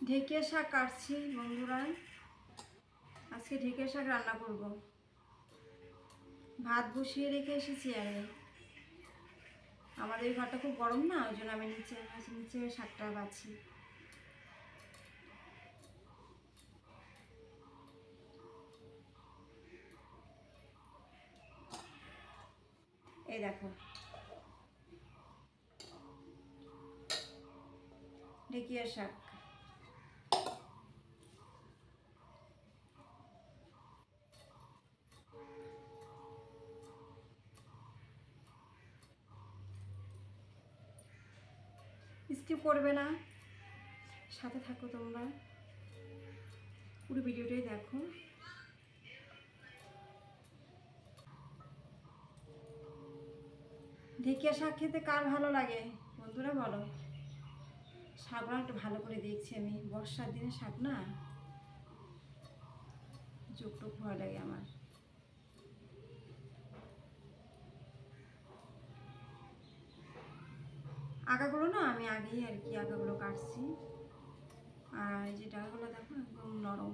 ঢেঁকিয়া শাক কাটছি বন্ধুরা। আজকে ঢেঁকিয়া শাক রান্না করব। ভাত বসিয়ে রেখে এসেছি আমি। আমাদের ঘরটা খুব গরম না, ওই জন্য আমি নিচে শাকটা বাছি। এই দেখো ঢেঁকিয়া শাক। স্কিপ করবে না, সাথে থাকো তোমরা, পুরো ভিডিওটাই দেখো। ঢেঁকিয়া শাক খেতে কার ভালো লাগে বন্ধুরা বলো। শাকটা একটু ভালো করে দেখছি আমি, বর্ষার দিনে শাক না, চোখ ভয় লাগে আমার। আগাগুলো না আমি আগেই আর কি আগাগুলো কাটছি, আর যেটা হলো দেখো একদম নরম।